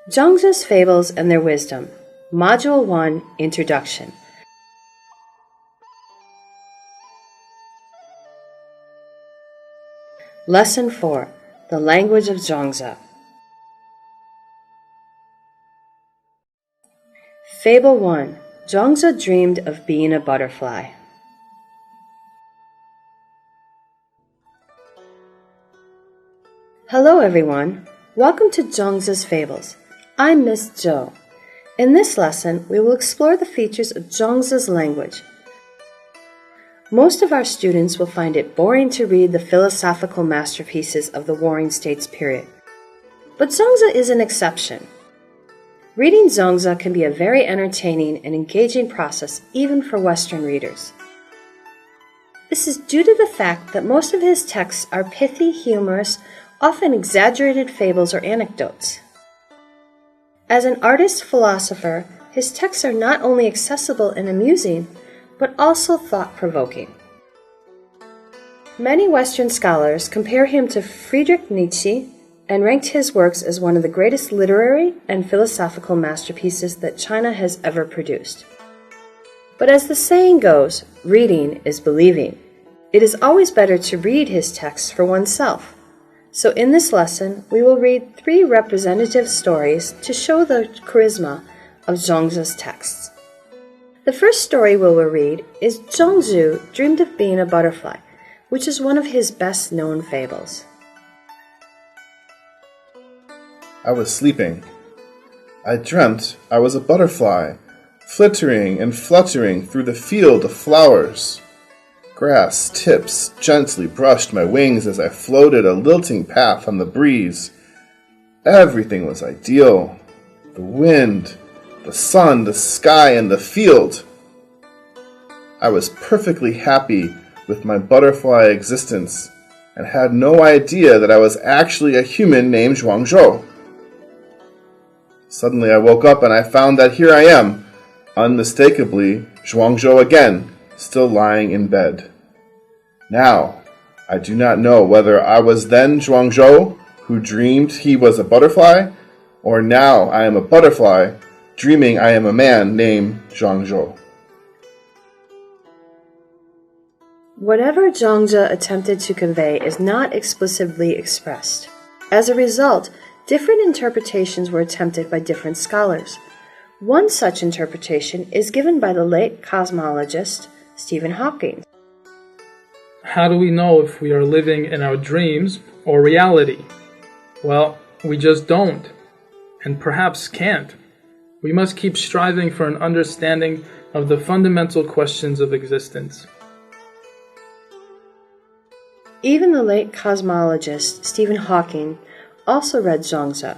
Zhuangzi's Fables and Their Wisdom, Module 1, Introduction. Lesson 4, The Language of Zhuangzi. Fable 1, Zhuangzi dreamed of being a butterfly. Hello everyone, welcome to Zhuangzi's Fables. I'm Miss Zhou. In this lesson, we will explore the features of Zhuangzi's language. Most of our students will find it boring to read the philosophical masterpieces of the Warring States period. But Zhuangzi is an exception. Reading Zhuangzi can be a very entertaining and engaging process even for Western readers. This is due to the fact that most of his texts are pithy, humorous, often exaggerated fables or anecdotes. As an artist-philosopher, his texts are not only accessible and amusing, but also thought-provoking. Many Western scholars compare him to Friedrich Nietzsche and ranked his works as one of the greatest literary and philosophical masterpieces that China has ever produced. But as the saying goes, reading is believing. It is always better to read his texts for oneself. So in this lesson, we will read 3 representative stories to show the charisma of Zhuangzi's texts. The first story we will read is Zhuangzi Dreamed of Being a Butterfly, which is one of his best-known fables. I was sleeping. I dreamt I was a butterfly, flittering and fluttering through the field of flowers. Grass tips gently brushed my wings as I floated a lilting path on the breeze. Everything was ideal. The wind, the sun, the sky, and the field. I was perfectly happy with my butterfly existence and had no idea that I was actually a human named Zhuangzi. Suddenly I woke up and I found that here I am, unmistakably Zhuangzi again, still lying in bed. Now, I do not know whether I was then Zhuangzi, who dreamed he was a butterfly, or now I am a butterfly, dreaming I am a man named Zhuangzi. Whatever Zhuangzi attempted to convey is not explicitly expressed. As a result, different interpretations were attempted by different scholars. One such interpretation is given by the late cosmologist Stephen Hawking. How do we know if we are living in our dreams or reality? Well, we just don't, and perhaps can't. We must keep striving for an understanding of the fundamental questions of existence. Even the late cosmologist Stephen Hawking also read Zhuangzi.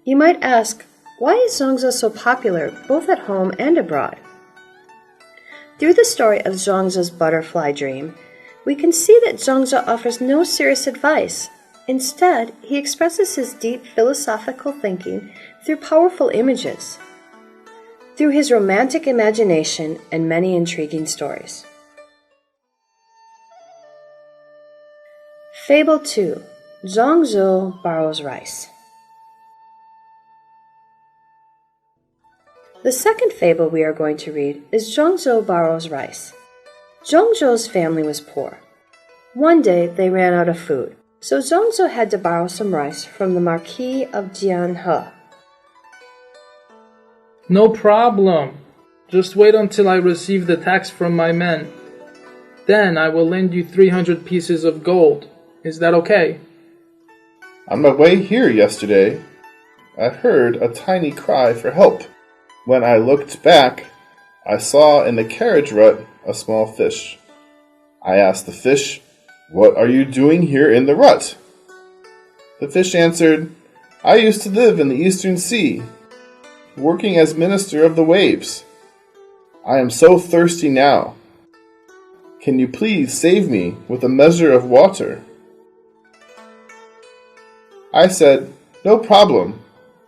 You might ask, why is Zhuangzi so popular both at home and abroad? Through the story of Zhuangzi's butterfly dream, we can see that Zhuangzi offers no serious advice. Instead, he expresses his deep philosophical thinking through powerful images, through his romantic imagination and many intriguing stories. Fable 2, Zhuangzi Borrows Rice. The second fable we are going to read is Zhuangzi Borrows Rice. Zhuangzi's family was poor. One day they ran out of food, so Zhuangzi had to borrow some rice from the Marquis of Jianhe. No problem. Just wait until I receive the tax from my men. Then I will lend you 300 pieces of gold. Is that okay? On my way here yesterday, I heard a tiny cry for help. When I looked back, I saw in the carriage rut a small fish. I asked the fish, "What are you doing here in the rut?" The fish answered, "I used to live in the Eastern Sea, working as minister of the waves. I am so thirsty now. Can you please save me with a measure of water?" I said, "No problem.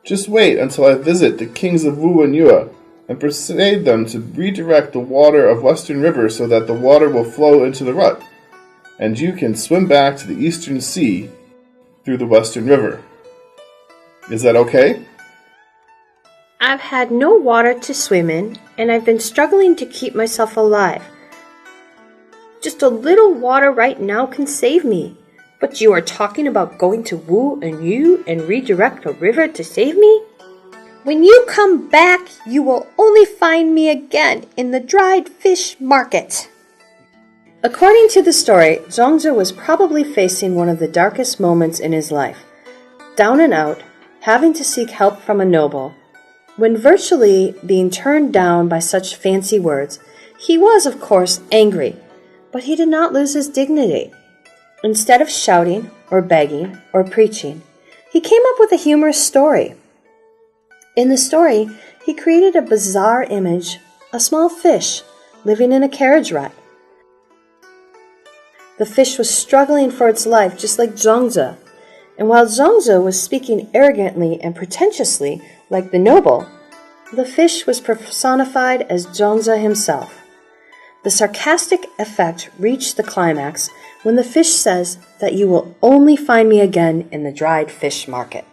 Just wait until I visit the kings of Wu and Yue and persuade them to redirect the water of Western River so that the water will flow into the rut, and you can swim back to the Eastern Sea through the Western River. Is that okay?" I've had no water to swim in, and I've been struggling to keep myself alive. Just a little water right now can save me. But you are talking about going to Wu and Yu and redirect a river to save me? When you come back, you will only find me again in the dried fish market. According to the story, Zhuangzi was probably facing one of the darkest moments in his life. Down and out, having to seek help from a noble. When virtually being turned down by such fancy words, he was, of course, angry, but he did not lose his dignity. Instead of shouting or begging or preaching, he came up with a humorous story. In the story, he created a bizarre image, a small fish living in a carriage ride. The fish was struggling for its life just like Zhuangzi, and while Zhuangzi was speaking arrogantly and pretentiously like the noble, the fish was personified as Zhuangzi himself. The sarcastic effect reached the climax when the fish says that you will only find me again in the dried fish market.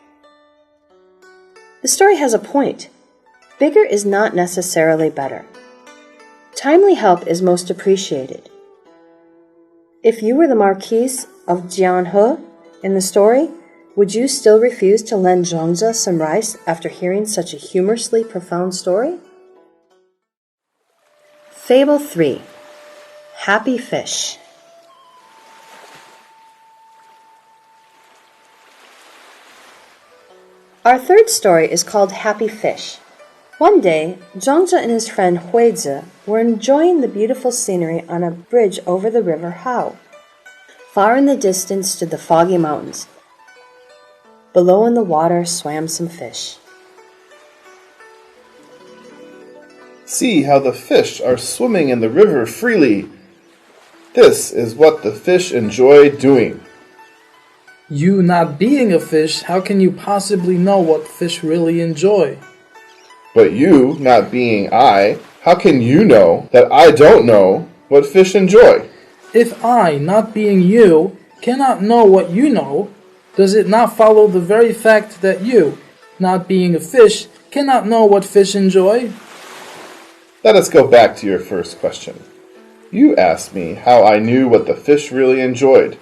The story has a point. Bigger is not necessarily better. Timely help is most appreciated. If you were the Marquise of Jianhe in the story, would you still refuse to lend Zhuangzi some rice after hearing such a humorously profound story? Fable 3. Happy Fish. Our third story is called Happy Fish. One day, Zhuangzi and his friend Huizi were enjoying the beautiful scenery on a bridge over the river Hao. Far in the distance stood the foggy mountains. Below in the water swam some fish. See how the fish are swimming in the river freely. This is what the fish enjoy doing. You not being a fish, how can you possibly know what fish really enjoy? But you, not being I, how can you know that I don't know what fish enjoy? If I, not being you, cannot know what you know, does it not follow the very fact that you, not being a fish, cannot know what fish enjoy? Let us go back to your first question. You asked me how I knew what the fish really enjoyed.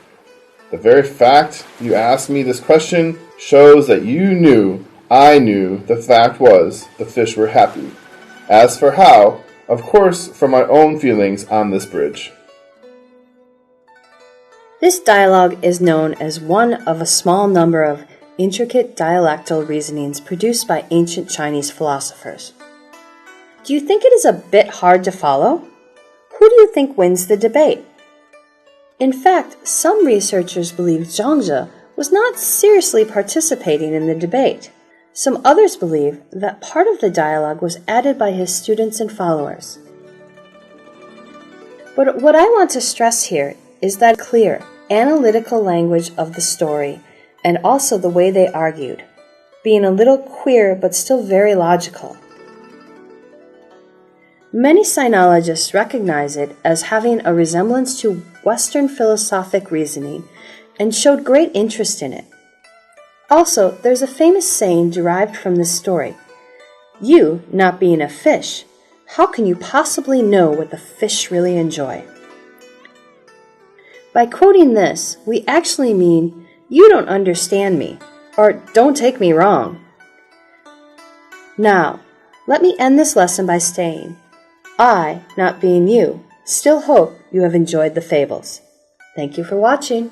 The very fact you asked me this question shows that you knew I knew the fact was the fish were happy. As for how, of course, from my own feelings on this bridge. This dialogue is known as one of a small number of intricate dialectal reasonings produced by ancient Chinese philosophers. Do you think it is a bit hard to follow? Who do you think wins the debate? In fact, some researchers believe Zhuangzi was not seriously participating in the debate. Some others believe that part of the dialogue was added by his students and followers. But what I want to stress here is that clear, analytical language of the story and also the way they argued, being a little queer but still very logical. Many sinologists recognize it as having a resemblance to Western philosophic reasoning and showed great interest in it. Also, there's a famous saying derived from this story. You, not being a fish, how can you possibly know what the fish really enjoy? By quoting this, we actually mean, you don't understand me, or don't take me wrong. Now, let me end this lesson by saying, I, not being you, still hope you have enjoyed the fables. Thank you for watching.